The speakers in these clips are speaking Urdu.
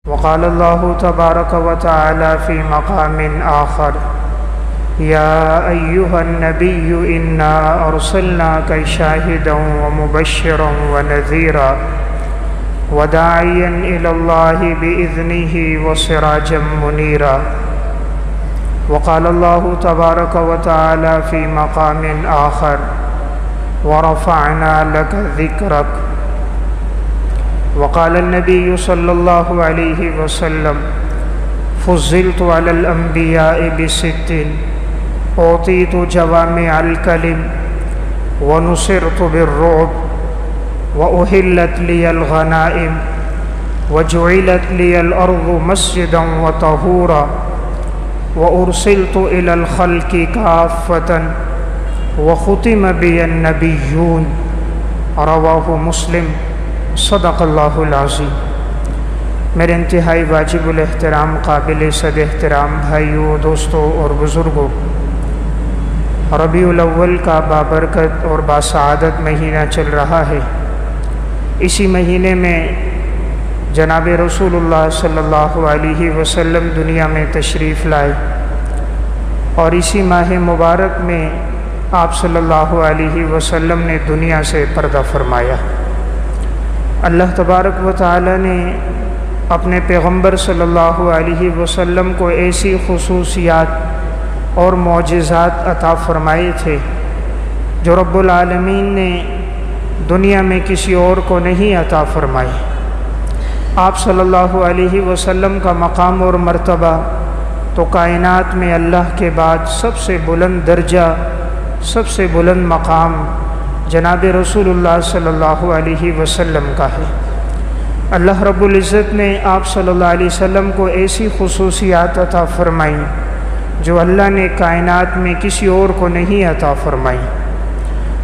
وقال الله تبارك وتعالى في مقام آخر يا أيها النبي إنا أرسلناك شاهدا ومبشرا ونذيرا وداعيا إلى الله بإذنه وسراجا منيرا وقال الله تبارك وتعالى في مقام آخر ورفعنا لك ذكرك وقال النبي صلى الله عليه وسلم فضلت على الأنبياء بست أعطيت جوامع الكلم ونصرت بالرعب وأحلت لي الغنائم وجعلت لي الأرض مسجدا وطهورا وأرسلت إلى الخلق كافة وختم بي النبيون رواه مسلم صدق اللہ العظیم۔ میرے انتہائی واجب الاحترام قابل صد احترام بھائیوں، دوستوں اور بزرگوں، ربیع الاول کا بابرکت اور باسعادت مہینہ چل رہا ہے۔ اسی مہینے میں جناب رسول اللہ صلی اللہ علیہ وسلم دنیا میں تشریف لائے اور اسی ماہ مبارک میں آپ صلی اللہ علیہ وسلم نے دنیا سے پردہ فرمایا۔ اللہ تبارک و تعالی نے اپنے پیغمبر صلی اللہ علیہ وسلم کو ایسی خصوصیات اور معجزات عطا فرمائے تھے جو رب العالمین نے دنیا میں کسی اور کو نہیں عطا فرمائے۔ آپ صلی اللہ علیہ وسلم کا مقام اور مرتبہ تو کائنات میں اللہ کے بعد سب سے بلند درجہ، سب سے بلند مقام جناب رسول اللہ صلی اللہ علیہ وسلم کا ہے۔ اللہ رب العزت نے آپ صلی اللہ علیہ وسلم کو ایسی خصوصیات عطا فرمائیں جو اللہ نے کائنات میں کسی اور کو نہیں عطا فرمائیں۔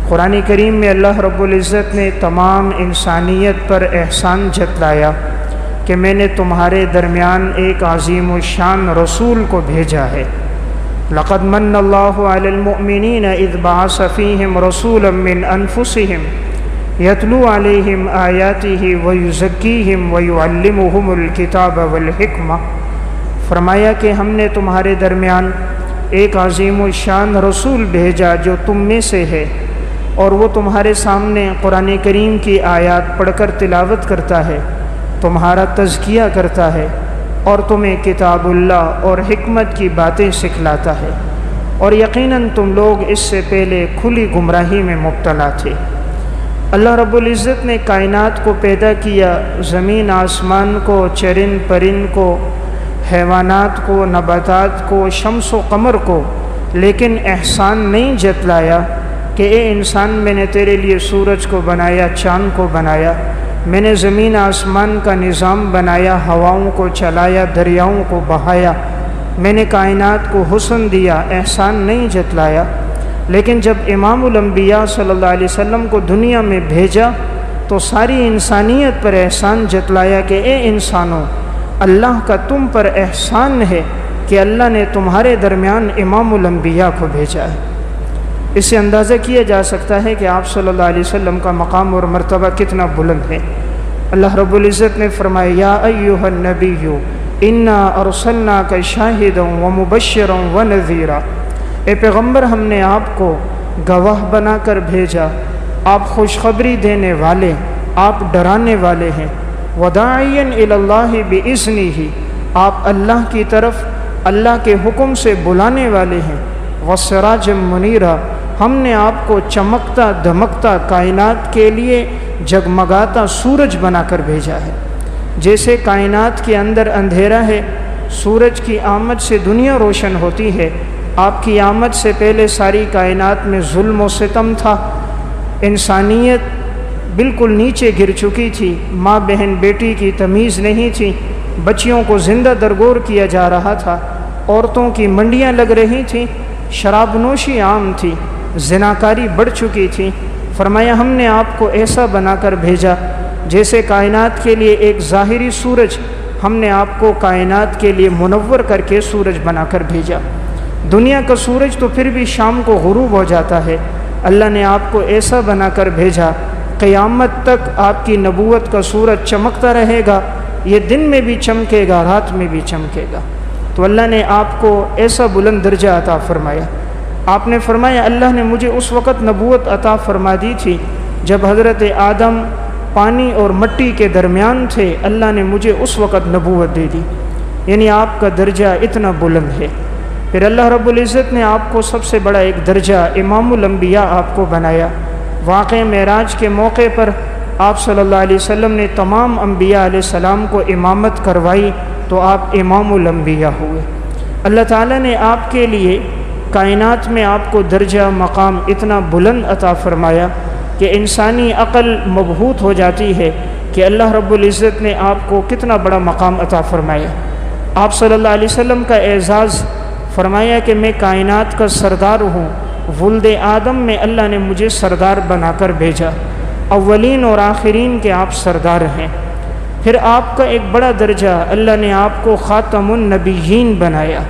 قرآن کریم میں اللہ رب العزت نے تمام انسانیت پر احسان جتلایا کہ میں نے تمہارے درمیان ایک عظیم الشان رسول کو بھیجا ہے۔ لقد من اللہ علی المؤمنین اذ بعث فیہم رسولا من انفسہم یتلو علیہم آیاتہ ویزکیہم ویعلمہم الکتاب والحکمہ۔ فرمایا کہ ہم نے تمہارے درمیان ایک عظیم الشان رسول بھیجا جو تم میں سے ہے، اور وہ تمہارے سامنے قرآن کریم کی آیات پڑھ کر تلاوت کرتا ہے، تمہارا تزکیہ کرتا ہے اور تمہیں کتاب اللہ اور حکمت کی باتیں سکھلاتا ہے، اور یقیناً تم لوگ اس سے پہلے کھلی گمراہی میں مبتلا تھے۔ اللہ رب العزت نے کائنات کو پیدا کیا، زمین آسمان کو، چرند پرند کو، حیوانات کو، نباتات کو، شمس و قمر کو، لیکن احسان نہیں جتلایا کہ اے انسان میں نے تیرے لیے سورج کو بنایا، چاند کو بنایا، میں نے زمین آسمان کا نظام بنایا، ہواؤں کو چلایا، دریاؤں کو بہایا، میں نے کائنات کو حسن دیا، احسان نہیں جتلایا۔ لیکن جب امام الانبیاء صلی اللہ علیہ وسلم کو دنیا میں بھیجا تو ساری انسانیت پر احسان جتلایا کہ اے انسانوں، اللہ کا تم پر احسان ہے کہ اللہ نے تمہارے درمیان امام الانبیاء کو بھیجا ہے۔ اس سے اندازہ کیا جا سکتا ہے کہ آپ صلی اللہ علیہ وسلم کا مقام اور مرتبہ کتنا بلند ہے۔ اللہ رب العزت نے فرمایا یا ایھا النبی انا ارسلناک شاہدا ومبشرا ونذیرا، اے پیغمبر ہم نے آپ کو گواہ بنا کر بھیجا، آپ خوشخبری دینے والے، آپ ڈرانے والے ہیں، وداعیا الی اللہ باذنہ، آپ اللہ کی طرف اللہ کے حکم سے بلانے والے ہیں، وسراجا منیرا، ہم نے آپ کو چمکتا دھمکتا کائنات کے لیے جگمگاتا سورج بنا کر بھیجا ہے۔ جیسے کائنات کے اندر اندھیرا ہے، سورج کی آمد سے دنیا روشن ہوتی ہے، آپ کی آمد سے پہلے ساری کائنات میں ظلم و ستم تھا، انسانیت بالکل نیچے گر چکی تھی، ماں بہن بیٹی کی تمیز نہیں تھی، بچیوں کو زندہ درگور کیا جا رہا تھا، عورتوں کی منڈیاں لگ رہی تھیں، شراب نوشی عام تھی، زناکاری بڑھ چکی تھی۔ فرمایا ہم نے آپ کو ایسا بنا کر بھیجا جیسے کائنات کے لیے ایک ظاہری سورج، ہم نے آپ کو کائنات کے لیے منور کر کے سورج بنا کر بھیجا۔ دنیا کا سورج تو پھر بھی شام کو غروب ہو جاتا ہے، اللہ نے آپ کو ایسا بنا کر بھیجا قیامت تک آپ کی نبوت کا سورج چمکتا رہے گا، یہ دن میں بھی چمکے گا، رات میں بھی چمکے گا۔ تو اللہ نے آپ کو ایسا بلند درجہ عطا فرمایا۔ آپ نے فرمایا اللہ نے مجھے اس وقت نبوت عطا فرما دی تھی جب حضرت آدم پانی اور مٹی کے درمیان تھے، اللہ نے مجھے اس وقت نبوت دے دی، یعنی آپ کا درجہ اتنا بلند ہے۔ پھر اللہ رب العزت نے آپ کو سب سے بڑا ایک درجہ امام الانبیاء آپ کو بنایا۔ واقع معراج کے موقع پر آپ صلی اللہ علیہ وسلم نے تمام انبیاء علیہ السلام کو امامت کروائی تو آپ امام الانبیاء ہوئے۔ اللہ تعالیٰ نے آپ کے لیے کائنات میں آپ کو درجہ مقام اتنا بلند عطا فرمایا کہ انسانی عقل مبہوت ہو جاتی ہے کہ اللہ رب العزت نے آپ کو کتنا بڑا مقام عطا فرمایا۔ آپ صلی اللہ علیہ وسلم کا اعزاز فرمایا کہ میں کائنات کا سردار ہوں، ولد آدم میں اللہ نے مجھے سردار بنا کر بھیجا، اولین اور آخرین کے آپ سردار ہیں۔ پھر آپ کا ایک بڑا درجہ اللہ نے آپ کو خاتم النبیین بنایا۔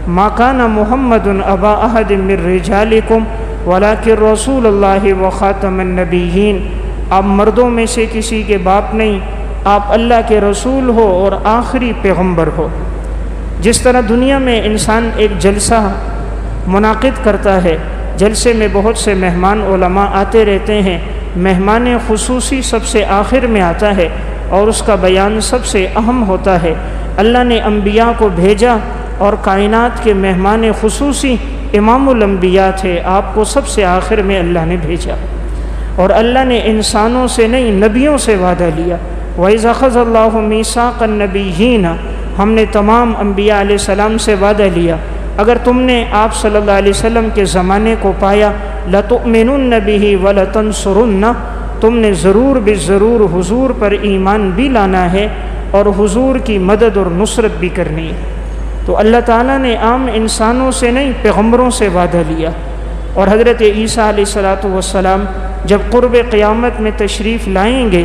ما کان محمد ابا احد من رجالکم ولکن رسول اللہ و خاتم النبیین، آپ مردوں میں سے کسی کے باپ نہیں، آپ اللہ کے رسول ہو اور آخری پیغمبر ہو۔ جس طرح دنیا میں انسان ایک جلسہ منعقد کرتا ہے، جلسے میں بہت سے مہمان علماء آتے رہتے ہیں، مہمان خصوصی سب سے آخر میں آتا ہے اور اس کا بیان سب سے اہم ہوتا ہے۔ اللہ نے انبیاء کو بھیجا اور کائنات کے مہمان خصوصی امام الانبیاء تھے، آپ کو سب سے آخر میں اللہ نے بھیجا۔ اور اللہ نے انسانوں سے نہیں نبیوں سے وعدہ لیا، وَإِذْ أَخَذَ اللَّهُ مِيثَاقَ النَّبِيِّينَ، ہم نے تمام انبیاء علیہ السلام سے وعدہ لیا اگر تم نے آپ صلی اللہ علیہ وسلم کے زمانے کو پایا لَتُؤْمِنُنَّ بِهِ وَلَتَنْصُرُنَّ، تم نے ضرور بالضرور حضور پر ایمان بھی لانا ہے اور حضور کی مدد اور نصرت بھی کرنی ہے۔ تو اللہ تعالیٰ نے عام انسانوں سے نہیں پیغمبروں سے وعدہ لیا۔ اور حضرت عیسیٰ علیہ السلام جب قرب قیامت میں تشریف لائیں گے،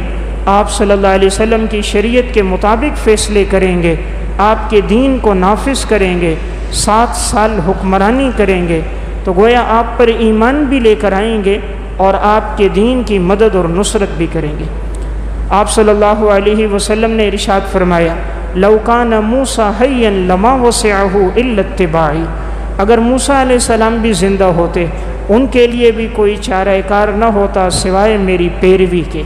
آپ صلی اللہ علیہ وسلم کی شریعت کے مطابق فیصلے کریں گے، آپ کے دین کو نافذ کریں گے، 7 سال حکمرانی کریں گے، تو گویا آپ پر ایمان بھی لے کر آئیں گے اور آپ کے دین کی مدد اور نصرت بھی کریں گے۔ آپ صلی اللہ علیہ وسلم نے ارشاد فرمایا لَوْ كَانَ مُوسَىٰ حَيًّا لَمَا وَسِعَهُ إِلَّا اتِّبَاعِي، اگر موسیٰ علیہ السلام بھی زندہ ہوتے ان کے لیے بھی کوئی چارہ کار نہ ہوتا سوائے میری پیروی کے۔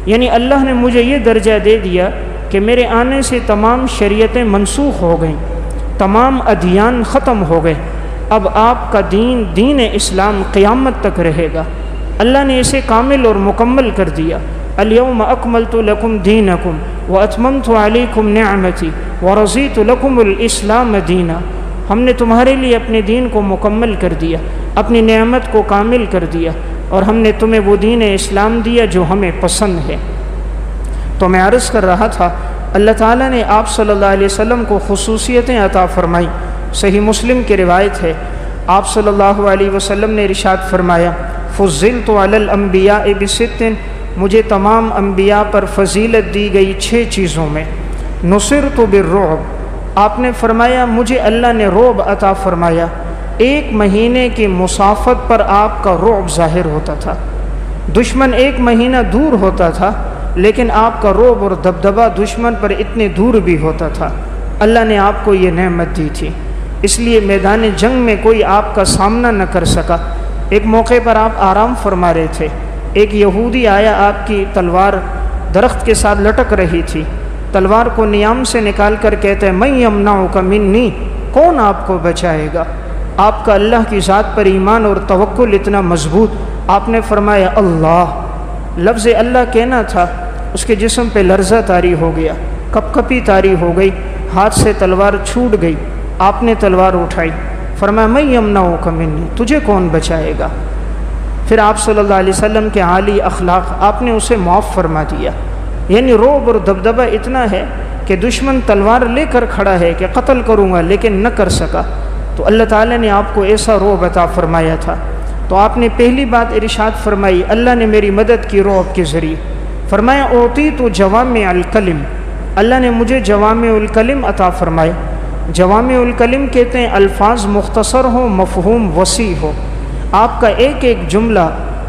یعنی اللہ نے مجھے یہ درجہ دے دیا کہ میرے آنے سے تمام شریعتیں منسوخ ہو گئیں، تمام ادیان ختم ہو گئے، اب آپ کا دین دین اسلام قیامت تک رہے گا۔ اللہ نے اسے کامل اور مکمل کر دیا۔ اليوم اکملت لکم دینکم واتممت علیکم نعمتی ورضیت لکم الاسلام دینا، ہم نے تمہارے لیے اپنے دین کو مکمل کر دیا، اپنی نعمت کو کامل کر دیا، اور ہم نے تمہیں وہ دین اسلام دیا جو ہمیں پسند ہے۔ تو میں عرض کر رہا تھا اللہ تعالیٰ نے آپ صلی اللہ علیہ وسلم کو خصوصیتیں عطا فرمائی۔ صحیح مسلم کی روایت ہے، آپ صلی اللہ علیہ وسلم نے ارشاد فرمایا فضلت علی الانبیاء بست، مجھے تمام انبیاء پر فضیلت دی گئی 6 چیزوں میں۔ نصرت بالرعب، آپ نے فرمایا مجھے اللہ نے رعب عطا فرمایا، 1 مہینے کی مسافت پر آپ کا رعب ظاہر ہوتا تھا، دشمن 1 مہینہ دور ہوتا تھا لیکن آپ کا رعب اور دبدبہ دشمن پر اتنے دور بھی ہوتا تھا۔ اللہ نے آپ کو یہ نعمت دی تھی، اس لیے میدان جنگ میں کوئی آپ کا سامنا نہ کر سکا۔ ایک موقع پر آپ آرام فرما رہے تھے، ایک یہودی آیا، آپ کی تلوار درخت کے ساتھ لٹک رہی تھی، تلوار کو نیام سے نکال کر کہتے ہیں من یمنعک منی، کون آپ کو بچائے گا؟ آپ کا اللہ کی ذات پر ایمان اور توکل اتنا مضبوط، آپ نے فرمایا اللہ، لفظ اللہ کہنا تھا، اس کے جسم پہ لرزہ طاری ہو گیا، کپ کپی طاری ہو گئی، ہاتھ سے تلوار چھوٹ گئی، آپ نے تلوار اٹھائی، فرمایا من یمنعک منی، تجھے کون بچائے گا؟ پھر آپ صلی اللہ علیہ وسلم کے عالی اخلاق، آپ نے اسے معاف فرما دیا۔ یعنی رعب اور دبدبہ اتنا ہے کہ دشمن تلوار لے کر کھڑا ہے کہ قتل کروں گا لیکن نہ کر سکا، تو اللہ تعالیٰ نے آپ کو ایسا رعب عطا فرمایا تھا۔ تو آپ نے پہلی بات ارشاد فرمائی اللہ نے میری مدد کی رعب کے ذریعے، فرمایا اعطیت جوامع الکلم، اللہ نے مجھے جوامع الکلم عطا فرمایا۔ جوامع الکلم کہتے ہیں الفاظ مختصر ہوں، مفہوم وسیع ہو، آپ کا ایک ایک جملہ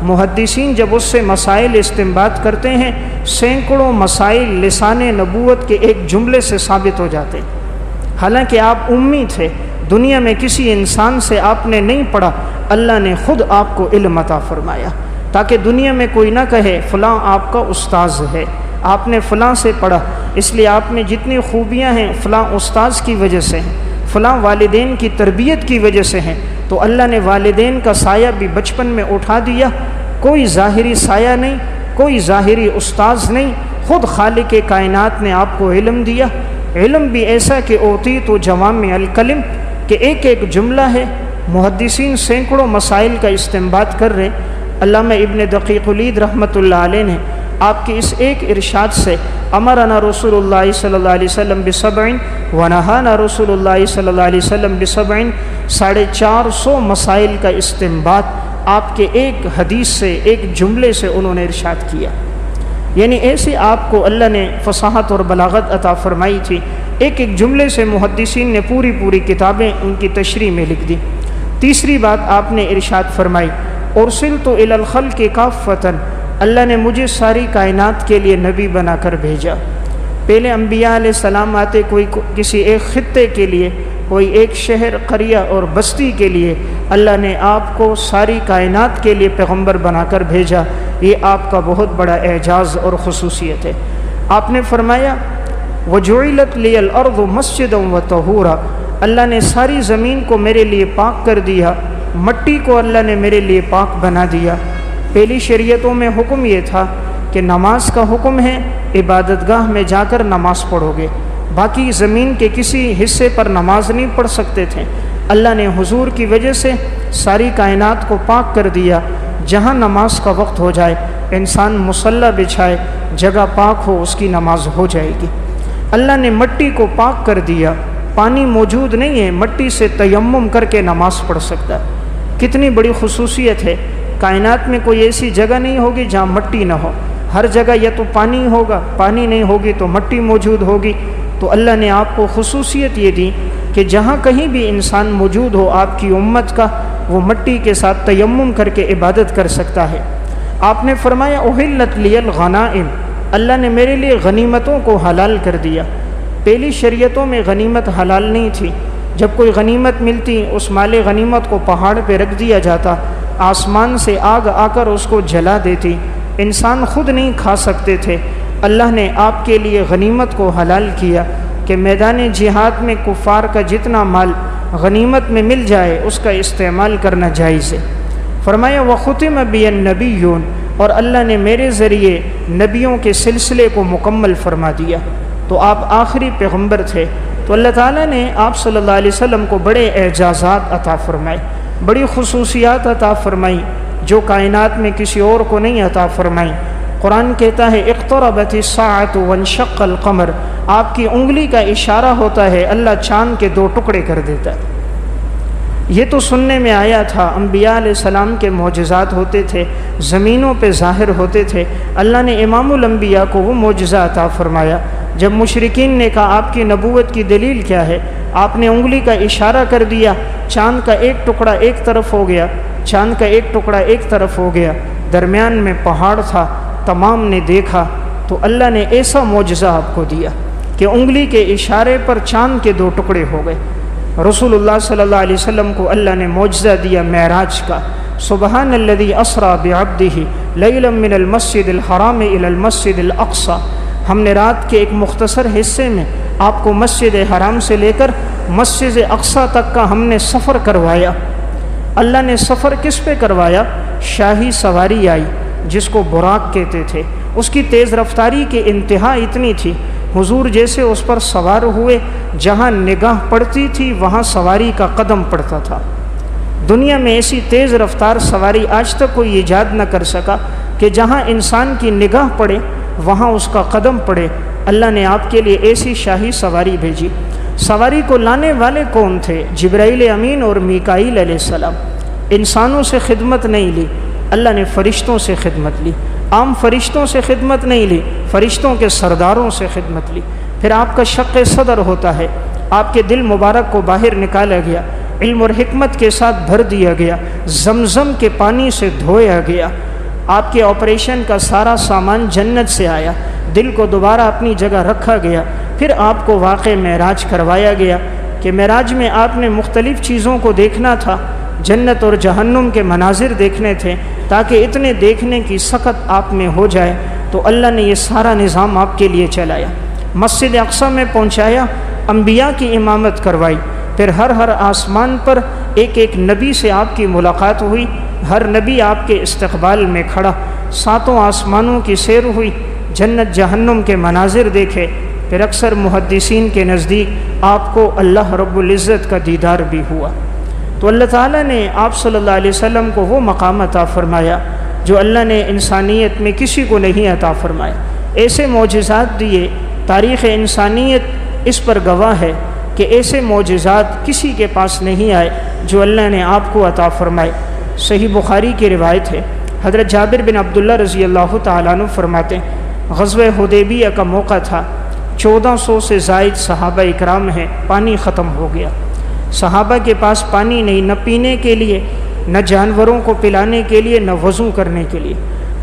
محدثین جب اس سے مسائل استنباط کرتے ہیں سینکڑوں مسائل لسان نبوت کے ایک جملے سے ثابت ہو جاتے ہیں۔ حالانکہ آپ امی تھے، دنیا میں کسی انسان سے آپ نے نہیں پڑھا، اللہ نے خود آپ کو علم عطا فرمایا تاکہ دنیا میں کوئی نہ کہے فلاں آپ کا استاذ ہے، آپ نے فلاں سے پڑھا، اس لیے آپ میں جتنی خوبیاں ہیں فلاں استاذ کی وجہ سے ہیں، فلاں والدین کی تربیت کی وجہ سے ہیں۔ تو اللہ نے والدین کا سایہ بھی بچپن میں اٹھا دیا، کوئی ظاہری سایہ نہیں، کوئی ظاہری استاذ نہیں، خود خالق کائنات نے آپ کو علم دیا، علم بھی ایسا کہ اوتیت جوامع الکلم، کہ ایک ایک جملہ ہے۔ محدثین سینکڑوں مسائل کا استنباط کر رہے۔ علامہ ابن دقیق العید رحمۃ اللہ علیہ نے آپ کے اس ایک ارشاد سے امرنا رسول اللہ صلی اللہ علیہ وسلم بسبع ونہانا رسول اللہ صلی اللہ علیہ وسلم بسبع، 450 مسائل کا استنباط آپ کے ایک حدیث سے، ایک جملے سے انہوں نے ارشاد کیا۔ یعنی ایسے آپ کو اللہ نے فصاحت اور بلاغت عطا فرمائی تھی، ایک ایک جملے سے محدثین نے پوری کتابیں ان کی تشریح میں لکھ دی۔ تیسری بات آپ نے ارشاد فرمائی ارسلت الی الخلق کافۃ، اللہ نے مجھے ساری کائنات کے لیے نبی بنا کر بھیجا۔ پہلے انبیاء علیہ السلام آتے کوئی کسی ایک خطے کے لیے، کوئی ایک شہر قریہ اور بستی کے لیے، اللہ نے آپ کو ساری کائنات کے لیے پیغمبر بنا کر بھیجا۔ یہ آپ کا بہت بڑا اعجاز اور خصوصیت ہے۔ آپ نے فرمایا وَجُعِلَتْ لِيَ الْأَرْضُ مَسْجِدًا وَطَهُورًا، اللہ نے ساری زمین کو میرے لیے پاک کر دیا، مٹی کو اللہ نے میرے لیے پاک بنا دیا۔ پہلی شریعتوں میں حکم یہ تھا کہ نماز کا حکم ہے، عبادت گاہ میں جا کر نماز پڑھو گے، باقی زمین کے کسی حصے پر نماز نہیں پڑھ سکتے تھے۔ اللہ نے حضور کی وجہ سے ساری کائنات کو پاک کر دیا، جہاں نماز کا وقت ہو جائے انسان مصلی بچھائے، جگہ پاک ہو، اس کی نماز ہو جائے گی۔ اللہ نے مٹی کو پاک کر دیا، پانی موجود نہیں ہے، مٹی سے تیمم کر کے نماز پڑھ سکتا ہے۔ کتنی بڑی خصوصیت ہے، کائنات میں کوئی ایسی جگہ نہیں ہوگی جہاں مٹی نہ ہو، ہر جگہ یا تو پانی ہوگا، پانی نہیں ہوگی تو مٹی موجود ہوگی۔ تو اللہ نے آپ کو خصوصیت یہ دی کہ جہاں کہیں بھی انسان موجود ہو آپ کی امت کا، وہ مٹی کے ساتھ تیمم کر کے عبادت کر سکتا ہے۔ آپ نے فرمایا احلت لی الغنائم، اللہ نے میرے لیے غنیمتوں کو حلال کر دیا۔ پہلی شریعتوں میں غنیمت حلال نہیں تھی، جب کوئی غنیمت ملتی اس مال غنیمت کو پہاڑ پہ رکھ دیا جاتا، آسمان سے آگ آ کر اس کو جلا دیتی، انسان خود نہیں کھا سکتے تھے۔ اللہ نے آپ کے لیے غنیمت کو حلال کیا کہ میدان جہاد میں کفار کا جتنا مال غنیمت میں مل جائے اس کا استعمال کرنا جائز ہے۔ فرمایا وختم بی النبیون، اور اللہ نے میرے ذریعے نبیوں کے سلسلے کو مکمل فرما دیا۔ تو آپ آخری پیغمبر تھے، تو اللہ تعالیٰ نے آپ صلی اللہ علیہ وسلم کو بڑے اعجازات عطا فرمائے، بڑی خصوصیات عطا فرمائی جو کائنات میں کسی اور کو نہیں عطا فرمائی۔ قرآن کہتا ہے اقتربت الساعۃ وانشق القمر، آپ کی انگلی کا اشارہ ہوتا ہے اللہ چاند کے 2 ٹکڑے کر دیتا ہے۔ یہ تو سننے میں آیا تھا، انبیاء علیہ السلام کے معجزات ہوتے تھے، زمینوں پہ ظاہر ہوتے تھے۔ اللہ نے امام الانبیاء کو وہ معجزہ عطا فرمایا۔ جب مشرکین نے کہا آپ کی نبوت کی دلیل کیا ہے، آپ نے انگلی کا اشارہ کر دیا، چاند کا ایک ٹکڑا ایک طرف ہو گیا، چاند کا ایک ٹکڑا ایک طرف ہو گیا، درمیان میں پہاڑ تھا، تمام نے دیکھا۔ تو اللہ نے ایسا معجزہ آپ کو دیا کہ انگلی کے اشارے پر چاند کے 2 ٹکڑے ہو گئے۔ رسول اللہ صلی اللہ علیہ وسلم کو اللہ نے معجزہ دیا معراج کا، سبحان الذی اسریٰ بعبدہ لیلا من المسجد الحرام الی المسجد الاقصی، ہم نے رات کے ایک مختصر حصے میں آپ کو مسجد حرام سے لے کر مسجد اقصی تک کا ہم نے سفر کروایا۔ اللہ نے سفر کس پہ کروایا؟ شاہی سواری آئی جس کو براق کہتے تھے، اس کی تیز رفتاری کی انتہا اتنی تھی، حضور جیسے اس پر سوار ہوئے، جہاں نگاہ پڑتی تھی وہاں سواری کا قدم پڑتا تھا۔ دنیا میں ایسی تیز رفتار سواری آج تک کوئی ایجاد نہ کر سکا کہ جہاں انسان کی نگاہ پڑے وہاں اس کا قدم پڑے۔ اللہ نے آپ کے لیے ایسی شاہی سواری بھیجی۔ سواری کو لانے والے کون تھے؟ جبرائیل امین اور میکائیل علیہ السلام۔ انسانوں سے خدمت نہیں لی، اللہ نے فرشتوں سے خدمت لی، عام فرشتوں سے خدمت نہیں لی، فرشتوں کے سرداروں سے خدمت لی۔ پھر آپ کا شق صدر ہوتا ہے، آپ کے دل مبارک کو باہر نکالا گیا، علم اور حکمت کے ساتھ بھر دیا گیا، زمزم کے پانی سے دھویا گیا، آپ کے آپریشن کا سارا سامان جنت سے آیا، دل کو دوبارہ اپنی جگہ رکھا گیا، پھر آپ کو واقع معراج کروایا گیا کہ معراج میں آپ نے مختلف چیزوں کو دیکھنا تھا، جنت اور جہنم کے مناظر دیکھنے تھے، تاکہ اتنے دیکھنے کی سخت آپ میں ہو جائے تو اللہ نے یہ سارا نظام آپ کے لیے چلایا۔ مسجد اقصی میں پہنچایا، انبیاء کی امامت کروائی، پھر ہر آسمان پر ایک ایک نبی سے آپ کی ملاقات ہوئی، ہر نبی آپ کے استقبال میں کھڑا، 7 آسمانوں کی سیر ہوئی، جنت جہنم کے مناظر دیکھے، پھر اکثر محدثین کے نزدیک آپ کو اللہ رب العزت کا دیدار بھی ہوا۔ تو اللہ تعالیٰ نے آپ صلی اللہ علیہ وسلم کو وہ مقام عطا فرمایا جو اللہ نے انسانیت میں کسی کو نہیں عطا فرمایا۔ ایسے معجزات دیے، تاریخ انسانیت اس پر گواہ ہے کہ ایسے معجزات کسی کے پاس نہیں آئے جو اللہ نے آپ کو عطا فرمائے۔ صحیح بخاری کی روایت ہے، حضرت جابر بن عبداللہ رضی اللہ تعالیٰ عنہ فرماتے ہیں، غزوہ حدیبیہ کا موقع تھا، 1400 سے زائد صحابہ اکرام ہیں، پانی ختم ہو گیا، صحابہ کے پاس پانی نہیں، نہ پینے کے لیے، نہ جانوروں کو پلانے کے لیے، نہ وضو کرنے کے لیے۔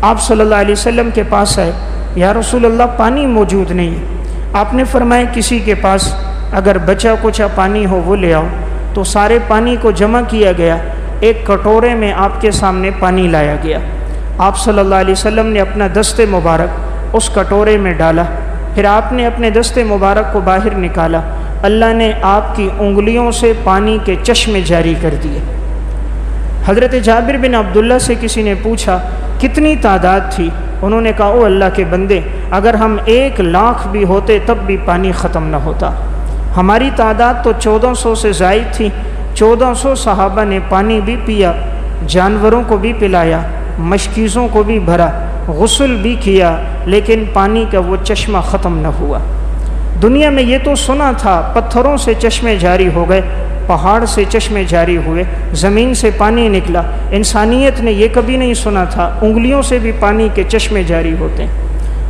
آپ صلی اللہ علیہ وسلم کے پاس آئے، یا رسول اللہ پانی موجود نہیں ہے۔ آپ نے فرمایا کسی کے پاس اگر بچا کچھا پانی ہو وہ لے آؤ۔ تو سارے پانی کو جمع کیا گیا، ایک کٹورے میں آپ کے سامنے پانی لایا گیا، آپ صلی اللہ علیہ وسلم نے اپنا دست مبارک اس کٹورے میں ڈالا، پھر آپ نے اپنے دست مبارک کو باہر نکالا، اللہ نے آپ کی انگلیوں سے پانی کے چشمے جاری کر دیے۔ حضرت جابر بن عبداللہ سے کسی نے پوچھا کتنی تعداد تھی؟ انہوں نے کہا او اللہ کے بندے، اگر ہم 1,00,000 بھی ہوتے تب بھی پانی ختم نہ ہوتا۔ ہماری تعداد تو 1400 سے زائد تھی، 1400 صحابہ نے پانی بھی پیا، جانوروں کو بھی پلایا، مشکیزوں کو بھی بھرا، غسل بھی کیا، لیکن پانی کا وہ چشمہ ختم نہ ہوا۔ دنیا میں یہ تو سنا تھا پتھروں سے چشمے جاری ہو گئے، پہاڑ سے چشمے جاری ہوئے، زمین سے پانی نکلا، انسانیت نے یہ کبھی نہیں سنا تھا انگلیوں سے بھی پانی کے چشمے جاری ہوتے ہیں۔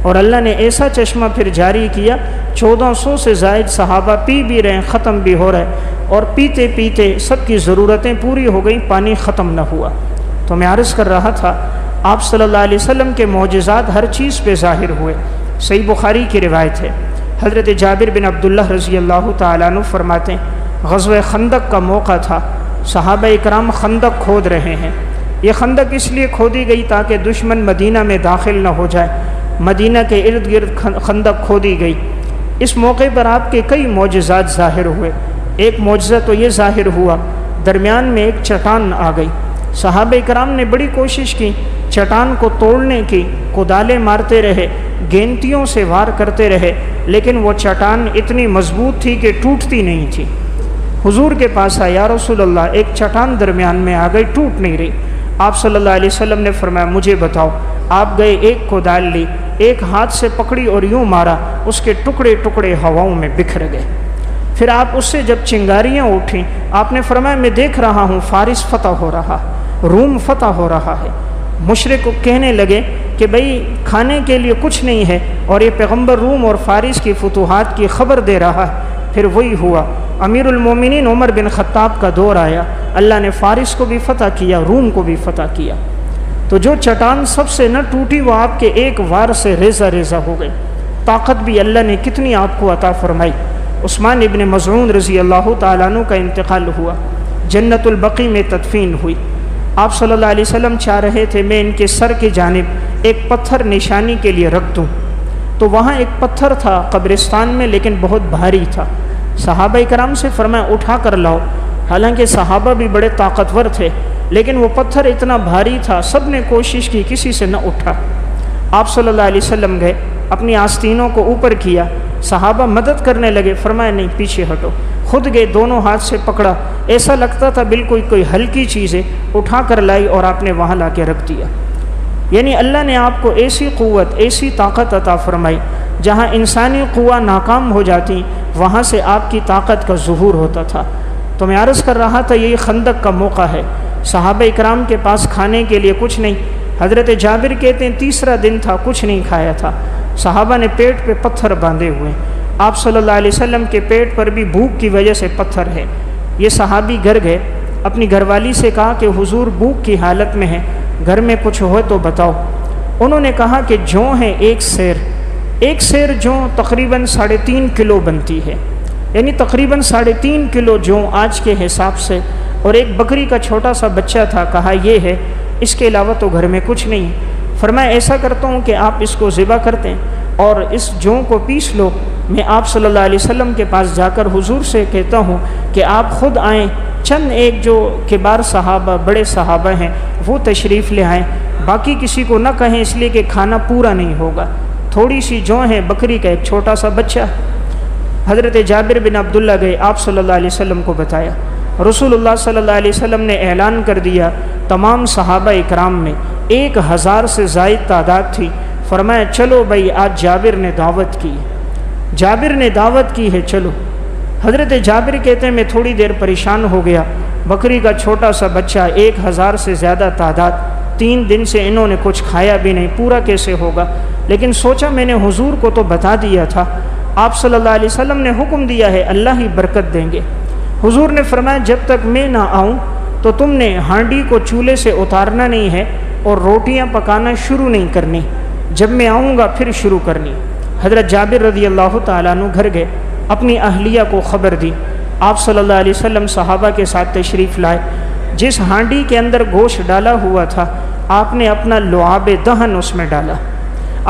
اور اللہ نے ایسا چشمہ پھر جاری کیا، 1400 سے زائد صحابہ پی بھی رہے ہیں، ختم بھی ہو رہے، اور پیتے پیتے سب کی ضرورتیں پوری ہو گئیں، پانی ختم نہ ہوا۔ تو میں عرض کر رہا تھا آپ صلی اللہ علیہ وسلم کے معجزات ہر چیز پہ ظاہر ہوئے۔ صحیح بخاری کی روایت ہے، حضرت جابر بن عبداللہ رضی اللہ تعالیٰ عنہ فرماتے ہیں غزوہ خندق کا موقع تھا، صحابہ اکرام خندق کھود رہے ہیں۔ یہ خندق اس لیے کھودی گئی تاکہ دشمن مدینہ میں داخل نہ ہو جائے، مدینہ کے ارد گرد خندق کھودی گئی۔ اس موقع پر آپ کے کئی معجزات ظاہر ہوئے۔ ایک معجزہ تو یہ ظاہر ہوا، درمیان میں ایک چٹان آ گئی، صحابہ اکرام نے بڑی کوشش کی چٹان کو توڑنے کی، کدالیں مارتے رہے، گینتیوں سے وار کرتے رہے، لیکن وہ چٹان اتنی مضبوط تھی کہ ٹوٹتی نہیں تھی۔ حضور کے پاس آیا، یا رسول اللہ ایک چٹان درمیان میں آ گئی، ٹوٹ نہیں رہی۔ آپ صلی اللہ علیہ وسلم نے فرمایا مجھے بتاؤ۔ آپ گئے، ایک کدال لی، ایک ہاتھ سے پکڑی اور یوں مارا، اس کے ٹکڑے ٹکڑے ہواؤں میں بکھر گئے۔ پھر آپ اس سے جب چنگاریاں اٹھیں، آپ نے فرمایا میں دیکھ رہا ہوں فارس فتح ہو رہا، روم فتح ہو رہا ہے۔ مشرک کہنے لگے کہ بھئی کھانے کے لیے کچھ نہیں ہے، اور یہ پیغمبر روم اور فارس کی فتوحات کی خبر دے رہا ہے۔ پھر وہی ہوا، امیر المومنین عمر بن خطاب کا دور آیا، اللہ نے فارس کو بھی فتح کیا، روم کو بھی فتح کیا۔ تو جو چٹان سب سے نہ ٹوٹی وہ آپ کے ایک وار سے ریزہ ریزہ ہو گئی۔ طاقت بھی اللہ نے کتنی آپ کو عطا فرمائی۔ عثمان ابن مظعون رضی اللہ تعالیٰ عنہ کا انتقال ہوا، جنت البقیع میں تدفین ہوئی۔ آپ صلی اللہ علیہ وسلم چاہ رہے تھے میں ان کے سر کی جانب ایک پتھر نشانی کے لیے رکھ دوں، تو وہاں ایک پتھر تھا قبرستان میں، لیکن بہت بھاری تھا۔ صحابہ کرام سے فرمایا اٹھا کر لاؤ، حالانکہ صحابہ بھی بڑے طاقتور تھے، لیکن وہ پتھر اتنا بھاری تھا، سب نے کوشش کی، کسی سے نہ اٹھا۔ آپ صلی اللہ علیہ وسلم گئے، اپنی آستینوں کو اوپر کیا، صحابہ مدد کرنے لگے، فرمایا نہیں پیچھے ہٹو، خود گئے، دونوں ہاتھ سے پکڑا، ایسا لگتا تھا بالکل کوئی ہلکی چیز ہے، اٹھا کر لائی اور آپ نے وہاں لا کے رکھ دیا۔ یعنی اللہ نے آپ کو ایسی قوت، ایسی طاقت عطا فرمائی، جہاں انسانی قوہ ناکام ہو جاتی وہاں سے آپ کی طاقت کا ظہور ہوتا تھا۔ تو میں عرض کر رہا تھا یہ خندق کا موقع ہے، صحابہ اکرام کے پاس کھانے کے لیے کچھ نہیں۔ حضرت جابر کہتے ہیں تیسرا دن تھا، کچھ نہیں کھایا تھا، صحابہ نے پیٹ پہ پتھر باندھے ہوئے، آپ صلی اللہ علیہ وسلم کے پیٹ پر بھی بھوک کی وجہ سے پتھر ہے۔ یہ صحابی گھر گئے، اپنی گھر والی سے کہا کہ حضور بھوک کی حالت میں ہیں، گھر میں کچھ ہو تو بتاؤ۔ انہوں نے کہا کہ جوں ہے ایک سیر جوں تقریباً 3.5 کلو بنتی ہے، یعنی تقریباً 3.5 کلو جوں آج کے حساب سے، اور ایک بکری کا چھوٹا سا بچہ تھا، کہا یہ ہے، اس کے علاوہ تو گھر میں کچھ نہیں ہے۔ فرمایا ایسا کرتا ہوں کہ آپ اس کو ذبح کرتے ہیں اور اس جوں کو پیس لو، میں آپ صلی اللہ علیہ وسلم کے پاس جا کر حضور سے کہتا ہوں کہ آپ خود آئیں، چند ایک جو کبار صحابہ بڑے صحابہ ہیں وہ تشریف لے آئیں، باقی کسی کو نہ کہیں، اس لیے کہ کھانا پورا نہیں ہوگا، تھوڑی سی جوں ہے، بکری کا ایک چھوٹا سا بچہ۔ حضرت جابر بن عبداللہ گئے، آپ صلی اللہ علیہ وسلم کو بتایا، رسول اللہ صلی اللہ علیہ وسلم نے اعلان کر دیا، تمام صحابہ اکرام میں 1000 سے زائد تعداد تھی، فرمایا چلو بھائی آج جابر نے دعوت کی ہے چلو۔ حضرت جابر کہتے ہیں میں تھوڑی دیر پریشان ہو گیا، بکری کا چھوٹا سا بچہ، 1000 سے زیادہ تعداد، 3 دن سے انہوں نے کچھ کھایا بھی نہیں، پورا کیسے ہوگا؟ لیکن سوچا میں نے حضور کو تو بتا دیا تھا، آپ صلی اللہ علیہ وسلم نے حکم دیا ہے، اللہ ہی برکت دیں گے۔ حضور نے فرمایا جب تک میں نہ آؤں تو تم نے ہانڈی کو چولہے سے اتارنا نہیں ہے اور روٹیاں پکانا شروع نہیں کرنی، جب میں آؤں گا پھر شروع کرنی۔ حضرت جابر رضی اللہ تعالیٰ عنہ گھر گئے، اپنی اہلیہ کو خبر دی، آپ صلی اللہ علیہ وسلم صحابہ کے ساتھ تشریف لائے، جس ہانڈی کے اندر گوشت ڈالا ہوا تھا آپ نے اپنا لعاب دہن اس میں ڈالا،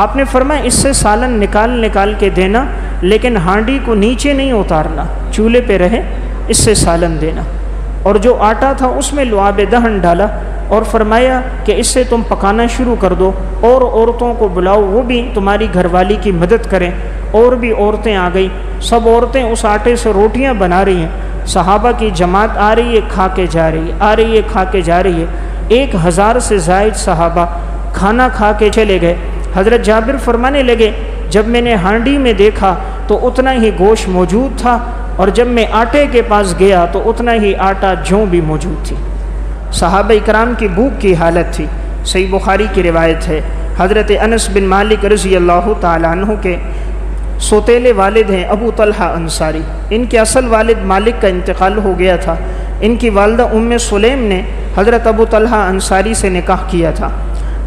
آپ نے فرمایا اس سے سالن نکال کے دینا، لیکن ہانڈی کو نیچے نہیں اتارنا، چولہے پہ رہے، اس سے سالن دینا۔ اور جو آٹا تھا اس میں لعاب دہن ڈالا اور فرمایا کہ اس سے تم پکانا شروع کر دو، اور عورتوں کو بلاؤ وہ بھی تمہاری گھر والی کی مدد کریں۔ اور بھی عورتیں آ گئی، سب عورتیں اس آٹے سے روٹیاں بنا رہی ہیں، صحابہ کی جماعت آ رہی ہے، کھا کے جا رہی ہے، 1000 سے زائد صحابہ کھانا کھا کے چلے گئے۔ حضرت جابر فرمانے لگے جب میں نے ہانڈی میں دیکھا تو اتنا ہی گوشت موجود تھا، اور جب میں آٹے کے پاس گیا تو اتنا ہی آٹا جوں بھی موجود تھی۔ صحابہ اکرام کی بھوک کی حالت تھی۔ صحیح بخاری کی روایت ہے، حضرت انس بن مالک رضی اللہ تعالیٰ عنہ کے سوتیلے والد ہیں ابو طلحہ انصاری، ان کے اصل والد مالک کا انتقال ہو گیا تھا، ان کی والدہ سلیم نے حضرت ابو طلحہ انصاری سے نکاح کیا تھا۔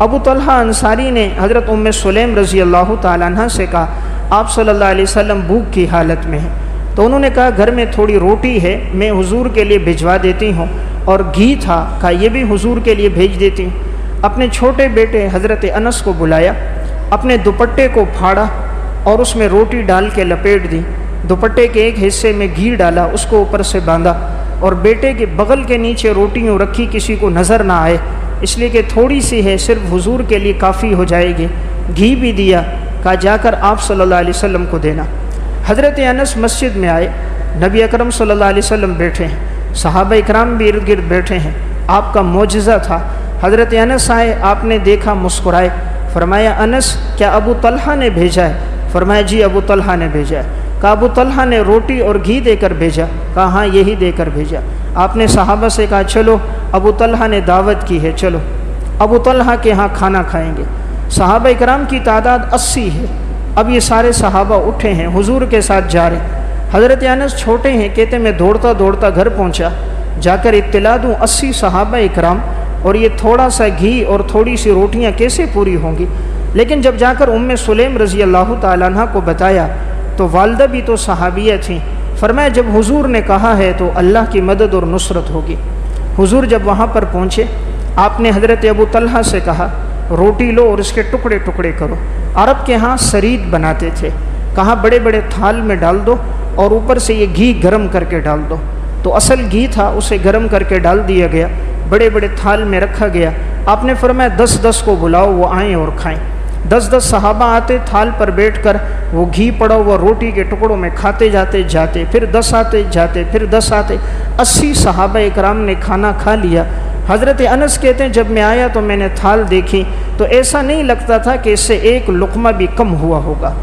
ابو طلحہ انصاری نے حضرت سلیم رضی اللہ تعالیٰ عنہ سے کہا آپ صلی اللہ علیہ وسلم بھوک کی حالت میں ہیں، تو انہوں نے کہا گھر میں تھوڑی روٹی ہے، میں حضور کے لیے بھجوا دیتی ہوں، اور گھی تھا، کہا یہ بھی حضور کے لیے بھیج دیتی ہوں۔ اپنے چھوٹے بیٹے حضرت انس کو بلایا، اپنے دوپٹے کو پھاڑا اور اس میں روٹی ڈال کے لپیٹ دی، دوپٹے کے ایک حصے میں گھی ڈالا، اس کو اوپر سے باندھا، اور بیٹے کے بغل کے نیچے روٹیوں رکھی، کسی کو نظر نہ آئے، اس لیے کہ تھوڑی سی ہے، صرف حضور کے لیے کافی ہو جائے گی۔ گھی بھی دیا، کہا جا کر آپ صلی اللہ علیہ وسلم کو دینا۔ حضرت انس مسجد میں آئے، نبی اکرم صلی اللہ علیہ وسلم بیٹھے ہیں، صحابہ اکرام بھی ارد گرد بیٹھے ہیں، آپ کا معجزہ تھا۔ حضرت انس آئے، آپ نے دیکھا، مسکرائے، فرمایا انس کیا ابو طلحہ نے بھیجا ہے؟ فرمایا جی ابو طلحہ نے بھیجا ہے۔ کہا ابو طلحہ نے روٹی اور گھی دے کر بھیجا؟ کہا ہاں یہی دے کر بھیجا۔ آپ نے صحابہ سے کہا چلو ابو طلحہ نے دعوت کی ہے، چلو ابو طلحہ کے ہاں کھانا کھائیں گے۔ صحابہ اکرام کی تعداد 80 ہے۔ اب یہ سارے صحابہ اٹھے ہیں، حضور کے ساتھ جا رہے ہیں۔ حضرت انس چھوٹے ہیں، کہتے میں دوڑتا دوڑتا گھر پہنچا، جا کر اطلاع دوں 80 صحابہ اکرام اور یہ تھوڑا سا گھی اور تھوڑی سی روٹیاں کیسے پوری ہوں گی؟ لیکن جب جا کر سلیم رضی اللہ تعالیٰ عنہ کو بتایا تو والدہ بھی تو صحابیہ تھیں، فرمایا جب حضور نے کہا ہے تو اللہ کی مدد اور نصرت ہوگی۔ حضور جب وہاں پر پہنچے، آپ نے حضرت ابو طلحہ سے کہا روٹی لو اور اس کے ٹکڑے ٹکڑے کرو۔ عرب کے ہاں سرید بناتے تھے، کہا بڑے بڑے تھال میں ڈال دو اور اوپر سے یہ گھی گرم کر کے ڈال دو۔ تو اصل گھی تھا، اسے گرم کر کے ڈال دیا گیا، بڑے بڑے تھال میں رکھا گیا۔ آپ نے فرمایا 10 کو بلاؤ، وہ آئیں اور کھائیں۔ 10 صحابہ آتے، تھال پر بیٹھ کر وہ گھی پڑا ہوا روٹی کے ٹکڑوں میں کھاتے جاتے، پھر 10 آتے جاتے، پھر 10 آتے، 80 صحابہ اکرام نے کھانا کھا لیا۔ حضرت انس کہتے ہیں جب میں آیا تو میں نے تھال دیکھی تو ایسا نہیں لگتا تھا کہ اس سے ایک لقمہ بھی کم ہوا ہوگا،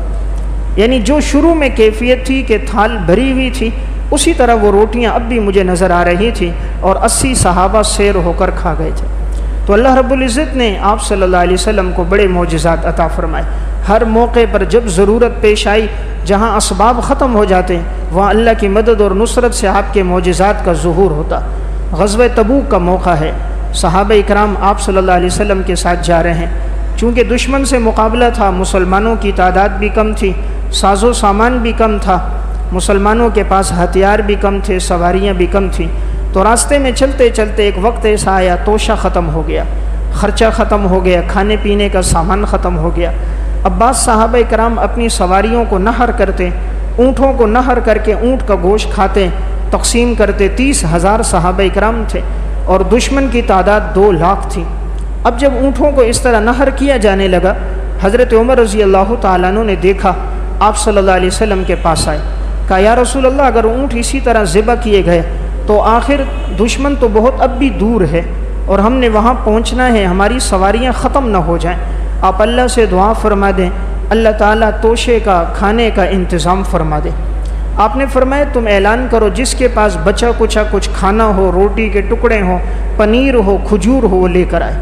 یعنی جو شروع میں کیفیت تھی کہ تھال بھری ہوئی تھی، اسی طرح وہ روٹیاں اب بھی مجھے نظر آ رہی تھیں، اور 80 صحابہ سیر ہو کر کھا گئے تھے۔ تو اللہ رب العزت نے آپ صلی اللہ علیہ وسلم کو بڑے معجزات عطا فرمائے۔ ہر موقع پر جب ضرورت پیش آئی، جہاں اسباب ختم ہو جاتے ہیں، وہاں اللہ کی مدد اور نصرت سے آپ کے معجزات کا ظہور ہوتا۔ غزوہ تبوک کا موقع ہے، صحابہ اکرام آپ صلی اللہ علیہ وسلم کے ساتھ جا رہے ہیں۔ چونکہ دشمن سے مقابلہ تھا، مسلمانوں کی تعداد بھی کم تھی، ساز و سامان بھی کم تھا، مسلمانوں کے پاس ہتھیار بھی کم تھے، سواریاں بھی کم تھیں، تو راستے میں چلتے چلتے ایک وقت ایسا آیا توشہ ختم ہو گیا، خرچہ ختم ہو گیا، کھانے پینے کا سامان ختم ہو گیا۔ اب بعض صحابہ کرام اپنی سواریوں کو نہر کرتے، اونٹوں کو نہر کر کے اونٹ کا گوشت کھاتے، تقسیم کرتے۔ 30,000 صحابہ کرام تھے اور دشمن کی تعداد 2 لاکھ تھی۔ اب جب اونٹوں کو اس طرح نہر کیا جانے لگا، حضرت عمر رضی اللہ تعالیٰ عنہ نے دیکھا، آپ صلی اللہ علیہ وسلم کے پاس آئے، کہا یا رسول اللہ اگر اونٹ اسی طرح ذبح کیے گئے تو آخر دشمن تو بہت اب بھی دور ہے اور ہم نے وہاں پہنچنا ہے، ہماری سواریاں ختم نہ ہو جائیں، آپ اللہ سے دعا فرما دیں، اللہ تعالیٰ توشے کا کھانے کا انتظام فرما دے۔ آپ نے فرمایا تم اعلان کرو جس کے پاس بچا کچا کچھ کھانا ہو، روٹی کے ٹکڑے ہوں، پنیر ہو، کھجور ہو، وہ لے کر آئے۔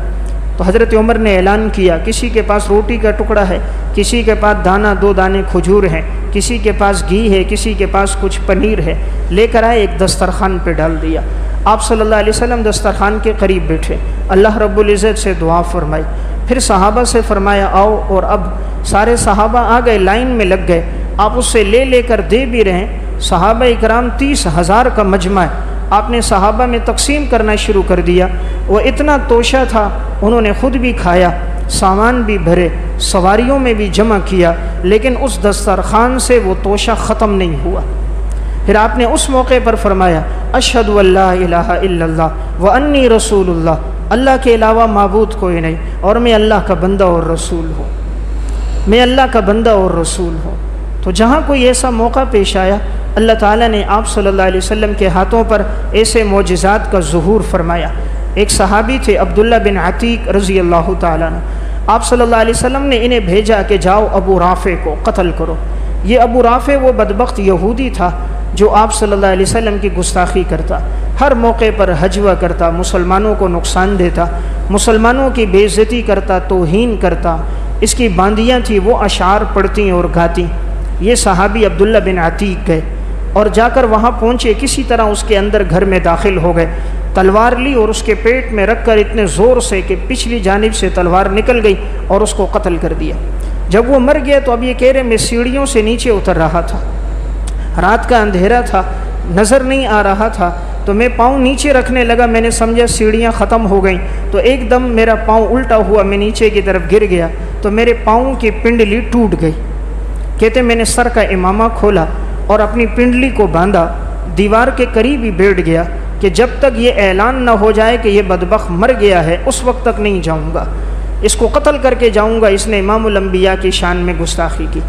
تو حضرت عمر نے اعلان کیا کسی کے پاس روٹی کا ٹکڑا ہے، کسی کے پاس دانہ 2 دانے کھجور ہیں، کسی کے پاس گھی ہے، کسی کے پاس کچھ پنیر ہے، لے کر آئے، ایک دسترخوان پہ ڈال دیا۔ آپ صلی اللہ علیہ وسلم دسترخوان کے قریب بیٹھے، اللہ رب العزت سے دعا فرمائی، پھر صحابہ سے فرمایا آؤ، اور اب سارے صحابہ آ گئے، لائن میں لگ گئے، آپ اس سے لے کر دے بھی رہے ہیں۔ صحابہ اکرام 30,000 کا مجمع ہے، آپ نے صحابہ میں تقسیم کرنا شروع کر دیا۔ وہ اتنا توشہ تھا، انہوں نے خود بھی کھایا، سامان بھی بھرے، سواریوں میں بھی جمع کیا، لیکن اس دسترخوان سے وہ توشہ ختم نہیں ہوا۔ پھر آپ نے اس موقع پر فرمایا اشہد ان لا الہ الا اللہ وانی رسول اللہ، اللہ کے علاوہ معبود کوئی نہیں اور میں اللہ کا بندہ اور رسول ہوں، میں اللہ کا بندہ اور رسول ہوں۔ تو جہاں کوئی ایسا موقع پیش آیا، اللہ تعالیٰ نے آپ صلی اللہ علیہ وسلم کے ہاتھوں پر ایسے معجزات کا ظہور فرمایا۔ ایک صحابی تھے عبداللہ بن عتیق رضی اللہ تعالیٰ عنہ، آپ صلی اللہ علیہ وسلم نے انہیں بھیجا کہ جاؤ ابو رافع کو قتل کرو۔ یہ ابو رافع وہ بدبخت یہودی تھا جو آپ صلی اللہ علیہ وسلم کی گستاخی کرتا، ہر موقع پر ہجوہ کرتا، مسلمانوں کو نقصان دیتا، مسلمانوں کی بے عزتی کرتا، توہین کرتا۔ اس کی باندیاں تھیں، وہ اشعار پڑھتی اور گاتی۔ یہ صحابی عبداللہ بن عتیق گئے اور جا کر وہاں پہنچے، کسی طرح اس کے اندر گھر میں داخل ہو گئے، تلوار لی اور اس کے پیٹ میں رکھ کر اتنے زور سے کہ پچھلی جانب سے تلوار نکل گئی اور اس کو قتل کر دیا۔ جب وہ مر گیا تو اب یہ کہہ رہے میں سیڑھیوں سے نیچے اتر رہا تھا، رات کا اندھیرا تھا، نظر نہیں آ رہا تھا، تو میں پاؤں نیچے رکھنے لگا، میں نے سمجھا سیڑھیاں ختم ہو گئیں، تو ایک دم میرا پاؤں الٹا ہوا، میں نیچے کی طرف گر گیا، تو میرے پاؤں کی پنڈلی ٹوٹ گئی۔ کہتے میں نے سر کا امامہ کھولا اور اپنی پنڈلی کو باندھا، دیوار کے قریب ہی بیٹھ گیا کہ جب تک یہ اعلان نہ ہو جائے کہ یہ بدبخت مر گیا ہے اس وقت تک نہیں جاؤں گا، اس کو قتل کر کے جاؤں گا، اس نے امام الانبیاء کی شان میں گستاخی کی۔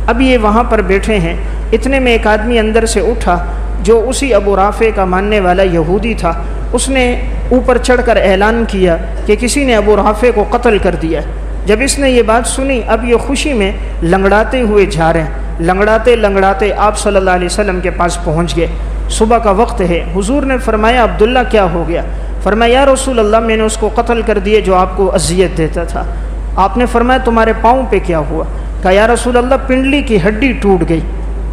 اب یہ وہاں پر بیٹھے ہیں، اتنے میں ایک آدمی اندر سے اٹھا جو اسی ابو رافع کا ماننے والا یہودی تھا، اس نے اوپر چڑھ کر اعلان کیا کہ کسی نے ابو رافع کو قتل کر دیا۔ جب اس نے یہ بات سنی، اب یہ خوشی میں لنگڑاتے ہوئے جا رہے ہیں، لنگڑاتے لنگڑاتے آپ صلی اللہ علیہ وسلم کے پاس پہنچ گئے۔ صبح کا وقت ہے، حضور نے فرمایا عبداللہ کیا ہو گیا؟ فرمایا یا رسول اللہ میں نے اس کو قتل کر دیا جو آپ کو اذیت دیتا تھا۔ آپ نے فرمایا تمہارے پاؤں پہ کیا ہوا؟ کہا یا رسول اللہ پنڈلی کی ہڈی ٹوٹ گئی۔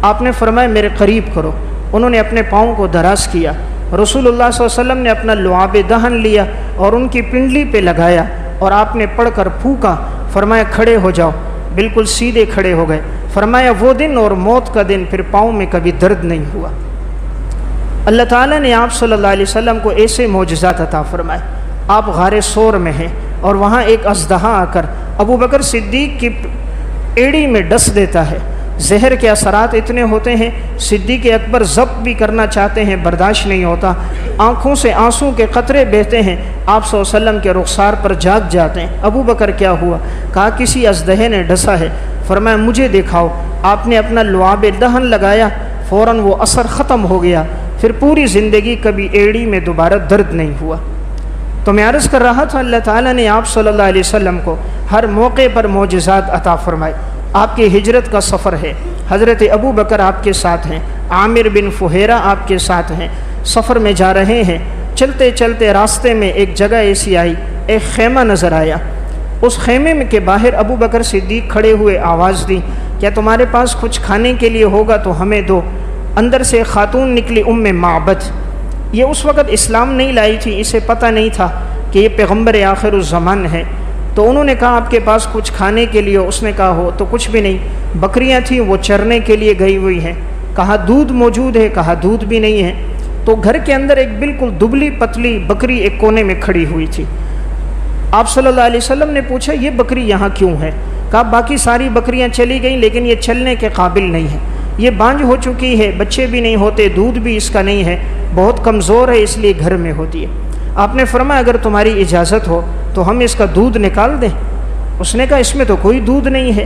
آپ نے فرمایا میرے قریب کرو۔ انہوں نے اپنے پاؤں کو دراز کیا، رسول اللہ صلی اللہ علیہ وسلم نے اپنا لعاب دہن لیا اور ان کی پنڈلی پہ لگایا اور آپ نے پڑھ کر پھونکا، فرمایا کھڑے ہو جاؤ، بالکل سیدھے کھڑے ہو گئے۔ فرمایا وہ دن اور موت کا دن پھر پاؤں میں کبھی درد نہیں ہوا۔ اللہ تعالیٰ نے آپ صلی اللہ علیہ وسلم کو ایسے معجزات عطا فرمائے۔ آپ غار سور میں ہیں اور وہاں ایک اژدہا آ کر ابو بکر صدیق کی ایڑی میں ڈس دیتا ہے۔ زہر کے اثرات اتنے ہوتے ہیں، صدیق اکبر ضبط بھی کرنا چاہتے ہیں، برداشت نہیں ہوتا، آنکھوں سے آنسوں کے قطرے بہتے ہیں، آپ صلی اللہ علیہ وسلم کے رخسار پر جاگ جاتے ہیں۔ ابو بکر کیا ہوا؟ کہا کسی اژدہے نے ڈسا ہے۔ فرمایا مجھے دکھاؤ۔ آپ نے اپنا لعاب دہن لگایا، فوراً وہ اثر ختم ہو گیا، پھر پوری زندگی کبھی ایڑی میں دوبارہ درد نہیں ہوا۔ تو میں عرض کر رہا تھا اللہ تعالیٰ نے آپ صلی اللہ علیہ وسلم کو ہر موقع پر معجزات عطا فرمائے۔ آپ کی ہجرت کا سفر ہے، حضرت ابو بکر آپ کے ساتھ ہیں، عامر بن فہیرہ آپ کے ساتھ ہیں، سفر میں جا رہے ہیں، چلتے چلتے راستے میں ایک جگہ ایسی آئی، ایک خیمہ نظر آیا۔ اس خیمے میں کے باہر ابو بکر صدیق کھڑے ہوئے آواز دی کیا تمہارے پاس کچھ کھانے کے لیے ہوگا تو ہمیں دو۔ اندر سے خاتون نکلی ام معبد، یہ اس وقت اسلام نہیں لائی تھی، اسے پتہ نہیں تھا کہ یہ پیغمبر آخر الزمان ہے، تو انہوں نے کہا آپ کے پاس کچھ کھانے کے لیے؟ اس نے کہا ہو تو کچھ بھی نہیں، بکریاں تھیں وہ چرنے کے لیے گئی ہوئی ہیں۔ کہا دودھ موجود ہے؟ کہا دودھ بھی نہیں ہے۔ تو گھر کے اندر ایک بالکل دبلی پتلی بکری ایک کونے میں کھڑی ہوئی تھی۔ آپ صلی اللہ علیہ وسلم نے پوچھا یہ بکری یہاں کیوں ہے؟ کہا باقی ساری بکریاں چلی گئیں لیکن یہ چلنے کے قابل نہیں ہے، یہ بانجھ ہو چکی ہے، بچے بھی نہیں ہوتے، دودھ بھی اس کا نہیں ہے، بہت کمزور ہے، اس لیے گھر میں ہوتی ہے۔ آپ نے فرمایا اگر تمہاری اجازت ہو تو ہم اس کا دودھ نکال دیں؟ اس نے کہا اس میں تو کوئی دودھ نہیں ہے۔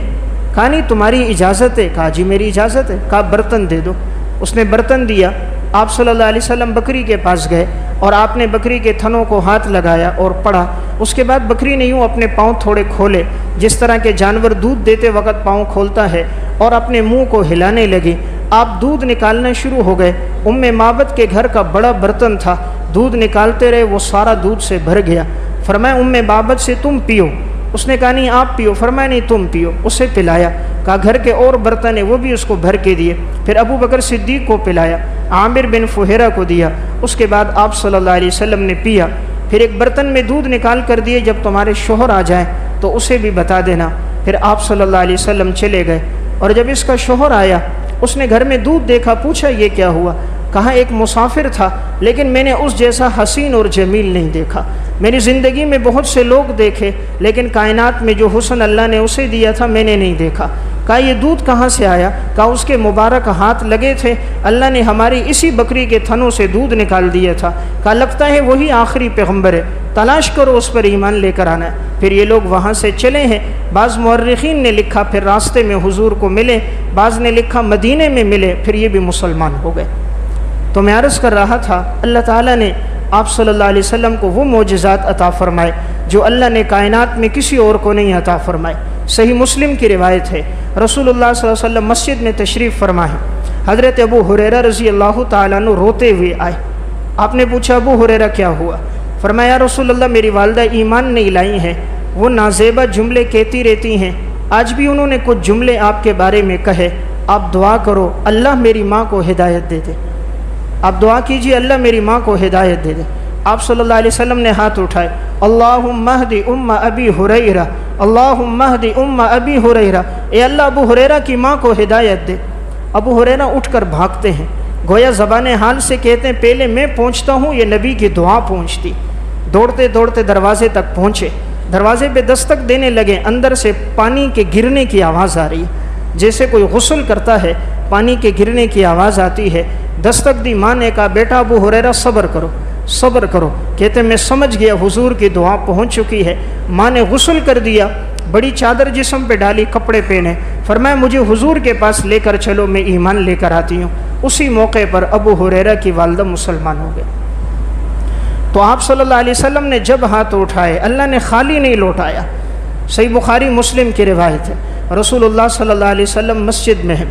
کہا نہیں تمہاری اجازت ہے؟ کہا جی میری اجازت ہے۔ کہا برتن دے دو۔ اس نے برتن دیا۔ آپ صلی اللہ علیہ وسلم بکری کے پاس گئے اور آپ نے بکری کے تھنوں کو ہاتھ لگایا اور پڑھا۔ اس کے بعد بکری نے یوں اپنے پاؤں تھوڑے کھولے، جس طرح کے جانور دودھ دیتے وقت پاؤں کھولتا ہے، اور اپنے منہ کو ہلانے لگی۔ آپ دودھ نکالنا شروع ہو گئے۔ معبد کے گھر کا بڑا برتن تھا، دودھ نکالتے رہے، وہ سارا دودھ سے بھر گیا۔ فرمایا معبد سے تم پیو۔ اس نے کہا نہیں آپ پیو۔ فرمایا نہیں تم پیو۔ اسے پلایا۔ کہا گھر کے اور برتن ہیں وہ بھی اس کو بھر کے دیے۔ پھر ابو بکر صدیق کو پلایا، عامر بن فہیرہ کو دیا۔ اس کے بعد آپ صلی اللہ علیہ وسلم نے پیا۔ پھر ایک برتن میں دودھ نکال کر دیے، جب تمہارے شوہر آ جائیں تو اسے بھی بتا دینا۔ پھر آپ صلی اللہ علیہ وسلم چلے گئے، اور جب اس کا شوہر آیا اس نے گھر میں دودھ دیکھا، پوچھا یہ کیا ہوا؟ کہا ایک مسافر تھا لیکن میں نے اس جیسا حسین اور جمیل نہیں دیکھا۔ میری زندگی میں بہت سے لوگ دیکھے لیکن کائنات میں جو حسن اللہ نے اسے دیا تھا میں نے نہیں دیکھا۔ کہا یہ دودھ کہاں سے آیا؟ کہا اس کے مبارک ہاتھ لگے تھے، اللہ نے ہماری اسی بکری کے تھنوں سے دودھ نکال دیا تھا۔ کہا لگتا ہے وہی آخری پیغمبر ہے، تلاش کرو اس پر ایمان لے کر آنا ہے۔ پھر یہ لوگ وہاں سے چلے ہیں۔ بعض مورخین نے لکھا پھر راستے میں حضور کو ملے، بعض نے لکھا مدینے میں ملے، پھر یہ بھی مسلمان ہو گئے۔ تو میں عرض کر رہا تھا اللہ تعالیٰ نے آپ صلی اللہ علیہ وسلم کو وہ معجزات عطا فرمائے جو اللہ نے کائنات میں کسی اور کو نہیں عطا فرمائے۔ صحیح مسلم کی روایت ہے، رسول اللہ صلی اللہ علیہ وسلم مسجد میں تشریف فرما ہے۔ حضرت ابو ہریرہ رضی اللہ تعالیٰ عنہ روتے ہوئے آئے۔ آپ نے پوچھا ابو ہریرہ کیا ہوا؟ فرمایا یا رسول اللہ میری والدہ ایمان نہیں لائی ہیں، وہ نازیبہ جملے کہتی رہتی ہیں، آج بھی انہوں نے کچھ جملے آپ کے بارے میں کہے، آپ دعا کرو اللہ میری ماں کو ہدایت دے دے۔ آپ دعا کیجیے اللہ میری ماں کو ہدایت دے دے۔ آپ صلی اللہ علیہ وسلم نے ہاتھ اٹھائے، اللہم اہد ام ابی ہریرہ، اللہم اہد ام ابی ہریرہ، اے اللہ ابو ہریرہ کی ماں کو ہدایت دے۔ ابو ہریرہ اٹھ کر بھاگتے ہیں، گویا زبان حال سے کہتے ہیں پہلے میں پہنچتا ہوں یہ نبی کی دعا پہنچتی۔ دوڑتے دوڑتے دروازے تک پہنچے، دروازے پہ دستک دینے لگے، اندر سے پانی کے گرنے کی آواز آ رہی ہے، جیسے کوئی غسل کرتا ہے پانی کے گرنے کی آواز آتی ہے۔ دستک دی، ماں نے کہا بیٹا ابو ہریرہ صبر کرو صبر کرو۔ کہتے میں سمجھ گیا حضور کی دعا پہنچ چکی ہے۔ ماں نے غسل کر دیا، بڑی چادر جسم پہ ڈالی، کپڑے پہنے، فرمایا مجھے حضور کے پاس لے کر چلو میں ایمان لے کر آتی ہوں۔ اسی موقع پر ابو ہریرہ کی والدہ مسلمان ہو گئے۔ تو آپ صلی اللہ علیہ وسلم نے جب ہاتھ اٹھائے اللہ نے خالی نہیں لوٹایا۔ صحیح بخاری مسلم کی روایت ہے، رسول اللہ صلی اللہ علیہ وسلم مسجد میں ہیں،